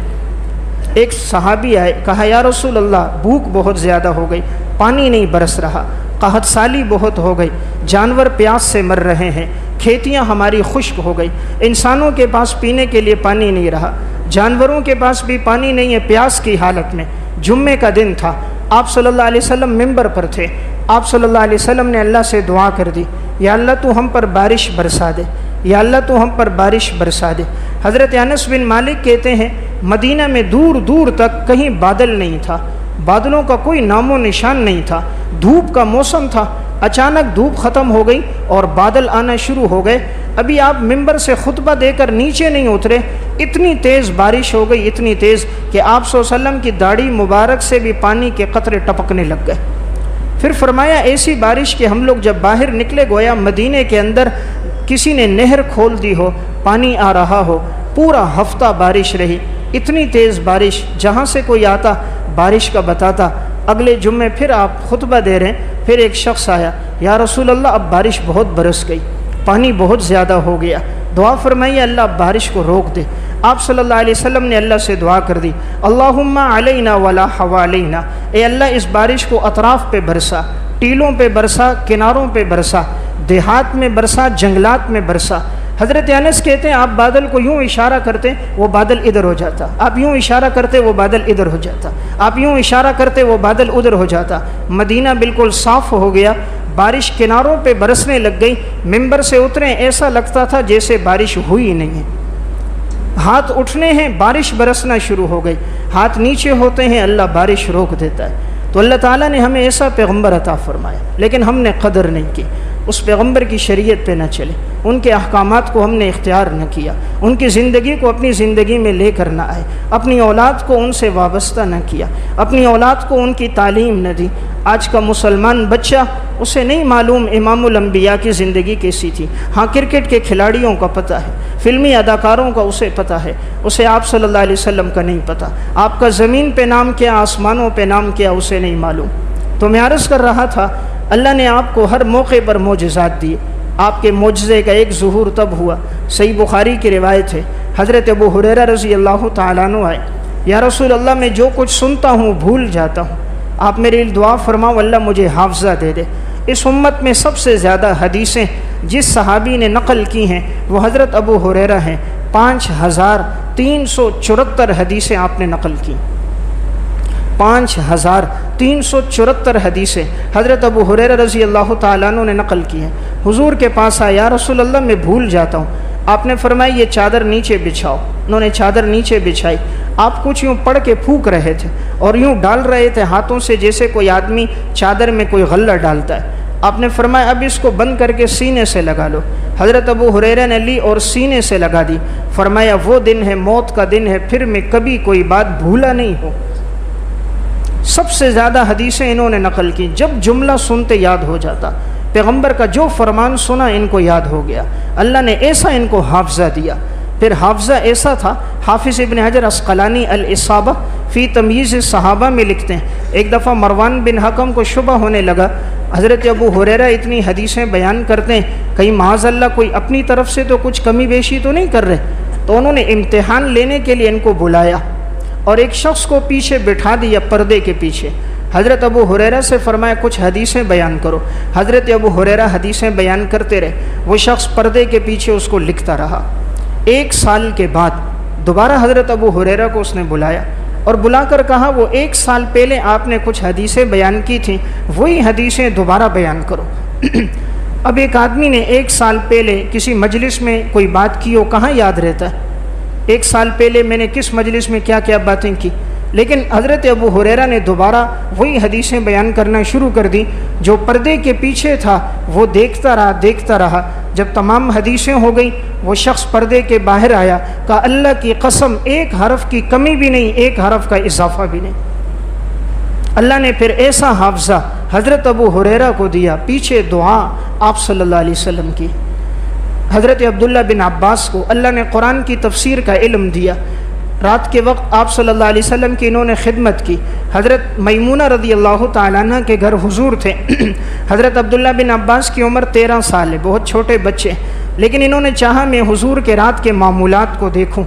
ایک صحابی آئے، کہا یا رسول اللہ بھوک بہت زیادہ ہو گئی، پانی نہیں برس رہا، قحط سالی بہت ہو گئی، جانور پیاس سے مر رہے ہیں، کھیتیاں ہماری خشک ہو گئی، انسانوں کے پاس پینے کے لیے پانی نہیں رہا، جانوروں کے پاس بھی پانی نہیں ہے، پیاس کی حالت میں۔ جمعے کا دن تھا، آپ صلی اللہ علیہ وسلم ممبر پر تھے۔ آپ صلی اللہ علیہ وسلم نے اللہ سے دعا کر دی، یا اللہ تو ہم پر بارش برسا دے، یا اللہ تو ہم پر بارش برسا دے۔ حضرت انس بن مالک کہتے ہیں مدینہ میں دور دور تک کہیں بادل نہیں تھا، بادلوں کا کوئی نام و نشان نہیں تھا، دھوپ کا موسم تھا، اچانک دھوپ ختم ہو گئی اور بادل آنا شروع ہو گئے۔ ابھی آپ ممبر سے خطبہ دے کر نیچے نہیں اترے، اتنی تیز بارش ہو گئی، اتنی تیز کہ آپ صلی اللہ علیہ وسلم کی داڑھی مبارک سے بھی پانی کے قطرے ٹپکنے لگ گئے۔ پھر فرمایا ایسی بارش کہ ہم لوگ جب باہر نکلے گویا مدینے کے اندر کسی نے نہر کھول دی ہو، پانی آ رہا ہو۔ پورا ہفتہ بارش رہی، اتنی تیز بارش، جہاں سے کوئی آتا بارش کا بتاتا۔ اگلے جمعے پھر آپ خطبہ دے رہے ہیں، پھر ایک شخص آیا، یا رسول اللہ اب بارش بہت برس گئی، پانی بہت زیادہ ہو گیا، دعا فرمائیے اللہ اب بارش کو روک دے۔ آپ صلی اللہ علیہ وسلم نے اللہ سے دعا کر دی، اللہم علینا ولا حوالینا، اے اللہ اس بارش کو اطراف پہ برسا، ٹیلوں پہ برسا، کناروں پہ برسا، دیہات میں برسا، جنگلات میں برسا۔ حضرت انس کہتے ہیں آپ بادل کو یوں اشارہ کرتے وہ بادل ادھر ہو جاتا، آپ یوں اشارہ کرتے وہ بادل ادھر ہو جاتا، آپ یوں اشارہ کرتے وہ بادل ادھر ہو جاتا۔ مدینہ بالکل صاف ہو گیا، بارش کناروں پہ برسنے لگ گئی، ممبر سے اترے ایسا لگتا تھا جیسے بارش ہوئی ہی نہیں ہے، ہاتھ اٹھنے ہیں بارش برسنا شروع ہو گئی، ہاتھ نیچے ہوتے ہیں اللہ بارش روک دیتا ہے۔ تو اللہ تعالیٰ نے ہمیں ایسا پیغمبر عطا فرمایا، لیکن ہم نے قدر نہیں کی، اس پیغمبر کی شریعت پہ نہ چلے، ان کے احکامات کو ہم نے اختیار نہ کیا، ان کی زندگی کو اپنی زندگی میں لے کر نہ آئے، اپنی اولاد کو ان سے وابستہ نہ کیا، اپنی اولاد کو ان کی تعلیم نہ دی۔ آج کا مسلمان بچہ اسے نہیں معلوم امام الانبیاء کی زندگی کیسی تھی، ہاں کرکٹ کے کھلاڑیوں کا پتہ ہے، فلمی اداکاروں کا اسے پتہ ہے، اسے آپ صلی اللہ علیہ وسلم کا نہیں پتہ، آپ کا زمین پہ نام کیا، آسمانوں پہ نام کیا، اسے نہیں معلوم۔ تو میں عرض کر رہا تھا اللہ نے آپ کو ہر موقع پر معجزات دیے، آپ کے معجزے کا ایک ظہور تب ہوا، صحیح بخاری کی روایت ہے، حضرت ابو ہریرہ رضی اللہ تعالیٰ عنہ آئے، یا رسول اللہ میں جو کچھ سنتا ہوں بھول جاتا ہوں، آپ میرے لیے دعا فرماؤ اللہ مجھے حافظہ دے دے۔ اس امت میں سب سے زیادہ حدیثیں جس صحابی نے نقل کی ہیں وہ حضرت ابو ہریرہ ہیں، 5374 حدیثیں آپ نے نقل کی، 5374 حدیثیں حضرت ابو ہریرہ رضی اللہ تعالیٰ عنہ نے نقل کی ہیں۔ حضور کے پاس آیا، یا رسول اللہ میں بھول جاتا ہوں، آپ نے فرمایا یہ چادر نیچے بچھاؤ، انہوں نے چادر نیچے بچھائی، آپ کچھ یوں پڑھ کے پھونک رہے تھے اور یوں ڈال رہے تھے ہاتھوں سے جیسے کوئی آدمی چادر میں کوئی غلہ ڈالتا ہے، آپ نے فرمایا اب اس کو بند کر کے سینے سے لگا لو، حضرت ابو ہریرہ نے لی اور سینے سے لگا دی، فرمایا وہ دن ہے موت کا دن ہے، پھر میں کبھی کوئی بات بھولا نہیں ہوں۔ سب سے زیادہ حدیثیں انہوں نے نقل کی، جب جملہ سنتے یاد ہو جاتا، پیغمبر کا جو فرمان سنا ان کو یاد ہو گیا، اللہ نے ایسا ان کو حافظہ دیا۔ پھر حافظہ ایسا تھا، حافظ ابن حجر عسقلانی الاصابہ فی تمییز صحابہ میں لکھتے ہیں، ایک دفعہ مروان بن حکم کو شبہ ہونے لگا حضرت ابو ہریرہ اتنی حدیثیں بیان کرتے ہیں، کہیں معاذ اللہ کوئی اپنی طرف سے تو کچھ کمی بیشی تو نہیں کر رہے، تو انہوں نے امتحان لینے کے لیے ان کو بلایا اور ایک شخص کو پیچھے بٹھا دیا پردے کے پیچھے، حضرت ابو ہریرہ سے فرمایا کچھ حدیثیں بیان کرو، حضرت ابو ہریرہ حدیثیں بیان کرتے رہے، وہ شخص پردے کے پیچھے اس کو لکھتا رہا۔ 1 سال کے بعد دوبارہ حضرت ابو ہریرہ کو اس نے بلایا اور بلا کر کہا وہ 1 سال پہلے آپ نے کچھ حدیثیں بیان کی تھیں، وہی حدیثیں دوبارہ بیان کرو۔ اب ایک آدمی نے 1 سال پہلے کسی مجلس میں کوئی بات کی ہو، کہاں یاد رہتا ہے 1 سال پہلے میں نے کس مجلس میں کیا کیا باتیں کی، لیکن حضرت ابو ہریرہ نے دوبارہ وہی حدیثیں بیان کرنا شروع کر دی، جو پردے کے پیچھے تھا وہ دیکھتا رہا، جب تمام حدیثیں ہو گئی وہ شخص پردے کے باہر آیا، کہا اللہ کی قسم 1 حرف کی کمی بھی نہیں، 1 حرف کا اضافہ بھی نہیں۔ اللہ نے پھر ایسا حافظہ حضرت ابو ہریرہ کو دیا، پیچھے دعا آپ صلی اللہ علیہ وسلم کی۔ حضرت عبداللہ بن عباس کو اللہ نے قرآن کی تفسیر کا علم دیا، رات کے وقت آپ صلی اللہ علیہ وسلم کی انہوں نے خدمت کی، حضرت میمونہ رضی اللہ تعالیٰ عنہ کے گھر حضور تھے، حضرت عبداللہ بن عباس کی عمر 13 سال ہے، بہت چھوٹے بچے، لیکن انہوں نے چاہا میں حضور کے رات کے معمولات کو دیکھوں۔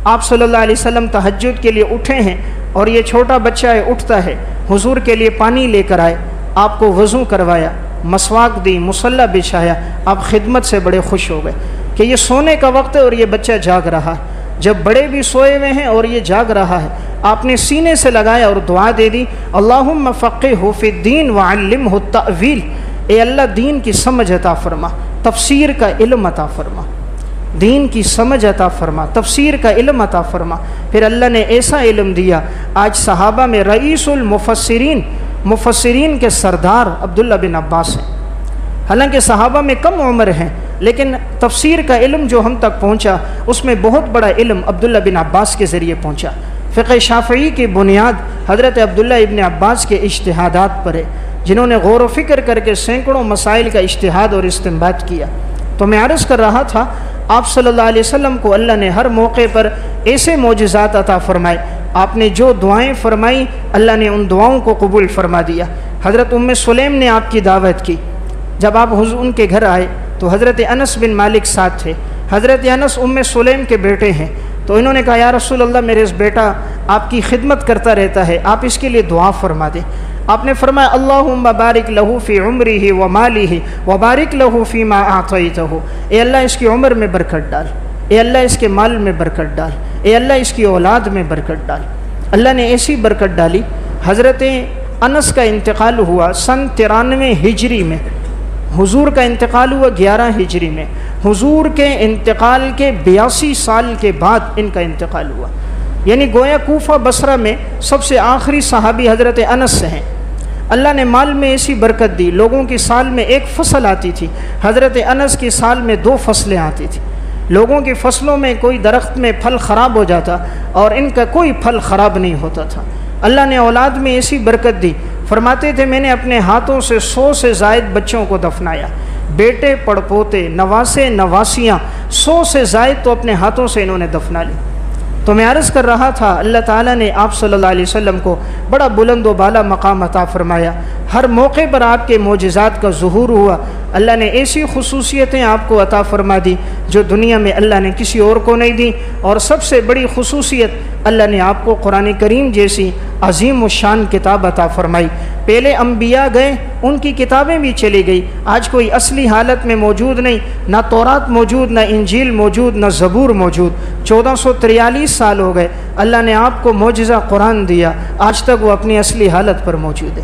آپ صلی اللہ علیہ وسلم تہجد کے لیے اٹھے ہیں اور یہ چھوٹا بچہ ہے اٹھتا ہے، حضور کے لیے پانی لے کر آئے، آپ کو وضو کروایا، مسواک دی، مصلی بچھایا، آپ خدمت سے بڑے خوش ہو گئے کہ یہ سونے کا وقت ہے اور یہ بچہ جاگ رہا ہے، جب بڑے بھی سوئے ہوئے ہیں اور یہ جاگ رہا ہے، آپ نے سینے سے لگایا اور دعا دے دی، اللہم فقہہ فی الدین وعلمہ التأویل، اے اللہ دین کی سمجھ عطا فرما، تفسیر کا علم عطا فرما، دین کی سمجھ عطا فرما، تفسیر کا علم عطا فرما۔ پھر اللہ نے ایسا علم دیا، آج صحابہ میں رئیس المفسرین کے سردار عبداللہ بن عباس ہیں، حالانکہ صحابہ میں کم عمر ہیں، لیکن تفسیر کا علم جو ہم تک پہنچا اس میں بہت بڑا علم عبداللہ بن عباس کے ذریعے پہنچا۔ فقہ شافعی کی بنیاد حضرت عبداللہ ابن عباس کے اجتہادات پر ہے، جنہوں نے غور و فکر کر کے سینکڑوں مسائل کا اجتہاد اور استنباط کیا۔ تو میں عرض کر رہا تھا آپ صلی اللہ علیہ وسلم کو اللہ نے ہر موقع پر ایسے معجزات عطا فرمائے، آپ نے جو دعائیں فرمائی اللہ نے ان دعاؤں کو قبول فرما دیا۔ حضرت سلیم نے آپ کی دعوت کی، جب آپ ان کے گھر آئے تو حضرت انس بن مالک ساتھ تھے، حضرت انس سلیم کے بیٹے ہیں، تو انہوں نے کہا یا رسول اللہ میرے اس بیٹا آپ کی خدمت کرتا رہتا ہے، آپ اس کے لیے دعا فرما دیں۔ آپ نے فرمایا اللہم بارک لہ فی عمرہ ومالہ وبارک لہ فیما اعطیتہ، اے اللہ اس کی عمر میں برکت ڈال، اے اللہ اس کے مال میں برکت ڈال، اے اللہ اس کی اولاد میں برکت ڈال۔ اللہ نے ایسی برکت ڈالی، حضرت انس کا انتقال ہوا سن 93 ہجری میں، حضور کا انتقال ہوا 11 ہجری میں، حضور کے انتقال کے 82 سال کے بعد ان کا انتقال ہوا، یعنی گویا کوفہ بصرہ میں سب سے آخری صحابی حضرت انس سے ہیں۔ اللہ نے مال میں ایسی برکت دی، لوگوں کی سال میں ایک فصل آتی تھی، حضرت انس کی سال میں 2 فصلیں آتی تھی۔ لوگوں کی فصلوں میں کوئی درخت میں پھل خراب ہو جاتا اور ان کا کوئی پھل خراب نہیں ہوتا تھا۔ اللہ نے اولاد میں ایسی برکت دی، فرماتے تھے میں نے اپنے ہاتھوں سے 100 سے زائد بچوں کو دفنایا، بیٹے پڑپوتے نواسے نواسیاں 100 سے زائد تو اپنے ہاتھوں سے انہوں نے دفنا لی۔ تو میں عرض کر رہا تھا اللہ تعالیٰ نے آپ صلی اللہ علیہ وسلم کو بڑا بلند و بالا مقام عطا فرمایا، ہر موقع پر آپ کے معجزات کا ظہور ہوا، اللہ نے ایسی خصوصیتیں آپ کو عطا فرما دی جو دنیا میں اللہ نے کسی اور کو نہیں دی، اور سب سے بڑی خصوصیت اللہ نے آپ کو قرآن کریم جیسی عظیم الشان کتاب عطا فرمائی۔ پہلے انبیاء گئے، ان کی کتابیں بھی چلی گئی، آج کوئی اصلی حالت میں موجود نہیں، نہ تورات موجود، نہ انجیل موجود، نہ زبور موجود۔ 1443 سال ہو گئے، اللہ نے آپ کو معجزہ قرآن دیا، آج تک وہ اپنی اصلی حالت پر موجود ہے۔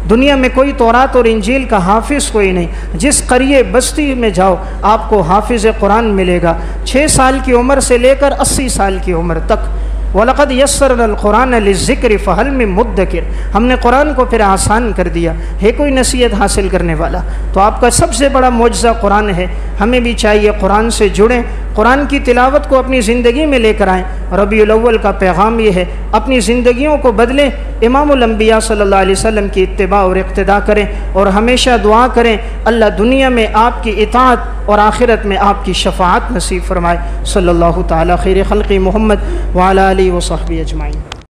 دنیا میں کوئی تورات اور انجیل کا حافظ کوئی نہیں، جس قریے بستی میں جاؤ آپ کو حافظ قرآن ملے گا، 6 سال کی عمر سے لے کر 80 سال کی عمر تک۔ وَلَقَدْ يَسَّرْنَا الْقُرْآنَ لِلذِّكْرِ فَهَلْ مِن مُدَّكِرٍ، ہم نے قرآن کو پھر آسان کر دیا، ہے کوئی نصیحت حاصل کرنے والا؟ تو آپ کا سب سے بڑا معجزہ قرآن ہے، ہمیں بھی چاہیے قرآن سے جڑیں، قرآن کی تلاوت کو اپنی زندگی میں لے کر آئیں۔ ربیع الاول کا پیغام یہ ہے، اپنی زندگیوں کو بدلیں، امام الانبیاء صلی اللہ علیہ وسلم کی اتباع اور اقتداء کریں، اور ہمیشہ دعا کریں اللہ دنیا میں آپ کی اطاعت اور آخرت میں آپ کی شفاعت نصیب فرمائے۔ صلی اللہ تعالی خیر خلق محمد وعلی آلہ وصحبہ اجمعین۔